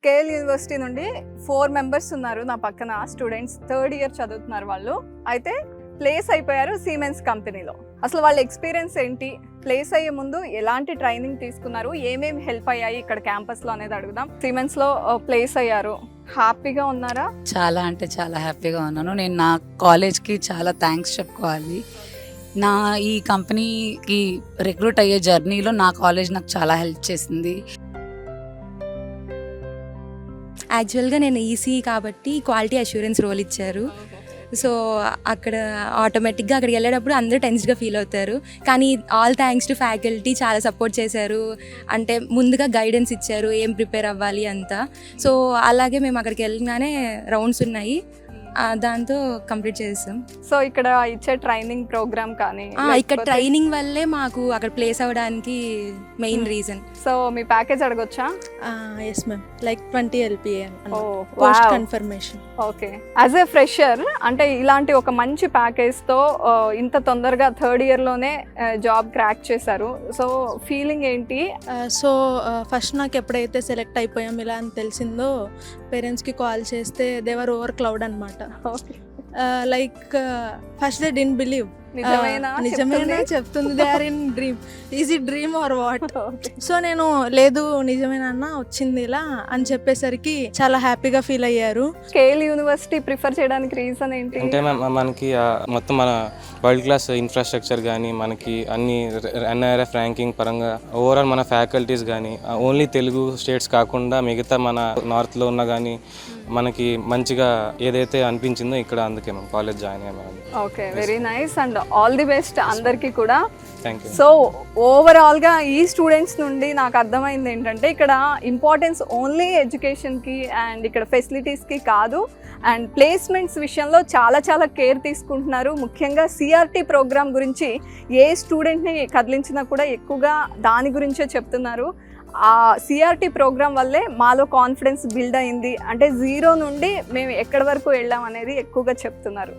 KL university నుండి 4 members ఉన్నారు నా పక్కన స్టూడెంట్స్. 3rd ఇయర్ చదువుతున్నారు వాళ్ళు. అయితే ప్లేస్ అయిపోయారు సిమెన్స్ కంపెనీలో. అసలు వాళ్ళ ఎక్స్పీరియన్స్ ఏంటి, ప్లేస్ అయ్యే ముందు ఎలాంటి ట్రైనింగ్ తీసుకున్నారు, ఏమేమి హెల్ప్ అయ్యాయి ఇక్కడ క్యాంపస్లో అనేది అడుగుదాం. సిమెన్స్లో ప్లేస్ అయ్యారు, హ్యాపీగా ఉన్నారా? చాలా అంటే చాలా హ్యాపీగా ఉన్నాను. నేను నా కాలేజ్కి చాలా థ్యాంక్స్ చెప్పుకోవాలి. నా ఈ కంపెనీకి రిక్రూట్ అయ్యే జర్నీలో నా కాలేజ్ నాకు చాలా హెల్ప్ చేసింది. యాక్చువల్గా నేను ఈసీ కాబట్టి క్వాలిటీ అష్యూరెన్స్ రోల్ ఇచ్చారు. సో అక్కడ ఆటోమేటిక్గా అక్కడికి వెళ్ళేటప్పుడు అందరూ టెన్స్డ్గా ఫీల్ అవుతారు. కానీ ఆల్ థ్యాంక్స్ టు ఫ్యాకల్టీ చాలా సపోర్ట్ చేశారు. అంటే ముందుగా గైడెన్స్ ఇచ్చారు ఏం ప్రిపేర్ అవ్వాలి అంతా. సో అలాగే మేము అక్కడికి వెళ్ళగానే రౌండ్స్ ఉన్నాయి, దాంతో కంప్లీట్ చేసాం. సో ఇక్కడ ఇచ్చే ట్రైనింగ్ ప్రోగ్రామ్ కానీ ఇక్కడ ట్రైనింగ్ వల్లే మాకు అక్కడ ప్లేస్ అవ్వడానికి మెయిన్ రీజన్. సో మీ ప్యాకేజ్ అడగొచ్చా? Yes ma'am, like 20 LPA post confirmation. Okay, as a fresher అంటే ఇలాంటి ఒక మంచి ప్యాకేజ్తో ఇంత తొందరగా 3rd ఇయర్లోనే జాబ్ క్రాక్ చేశారు. సో ఫీలింగ్ ఏంటి? సో ఫస్ట్ నాకు ఎప్పుడైతే సెలెక్ట్ అయిపోయాం ఇలా అని తెలిసిందో పేరెంట్స్కి కాల్ చేస్తే దే వర్ ఓవర్ క్లౌడ్ అనమాట. Like first they didn't believe. నిజమేనా చెప్తుంది, they are in dream, is it dream or what? So నేను లేదు నిజమేనా వచ్చింది ఇలా అని చెప్పేసరికి చాలా హ్యాపీగా ఫీల్ అయ్యారు. కేఎల్ యూనివర్సిటీ ప్రిఫర్ చేయడానికి రీజన్ ఏంటి అంటే మనకి మొత్తం మన వరల్డ్ క్లాస్ ఇన్ఫ్రాస్ట్రక్చర్ కానీ మనకి అన్ని NIRF ర్యాంకింగ్ పరంగా ఓవరాల్ మన ఫ్యాకల్టీస్ కానీ ఓన్లీ తెలుగు స్టేట్స్ కాకుండా మిగతా మన నార్త్లో ఉన్న కానీ మనకి మంచిగా ఏదైతే అనిపించిందో ఇక్కడ, అందుకే మేము కాలేజ్ జాయిన్ అయ్యాము. Okay, very nice and all the best అందరికీ కూడా. Thank you. సో ఓవరాల్గా ఈ స్టూడెంట్స్ నుండి నాకు అర్థమైంది ఏంటంటే ఇక్కడ ఇంపార్టెన్స్ ఓన్లీ ఎడ్యుకేషన్కి అండ్ ఇక్కడ ఫెసిలిటీస్కి కాదు, అండ్ ప్లేస్మెంట్స్ విషయంలో చాలా చాలా కేర్ తీసుకుంటున్నారు. ముఖ్యంగా CRT ప్రోగ్రామ్ గురించి ఏ స్టూడెంట్ని కదిలించినా కూడా ఎక్కువగా దాని గురించే చెప్తున్నారు. ఆ CRT ప్రోగ్రామ్ వల్లే మాలో కాన్ఫిడెన్స్ బిల్డ్ అయింది, అంటే 0 నుండి మేము ఎక్కడి వరకు వెళ్ళాం అనేది ఎక్కువగా చెప్తున్నారు.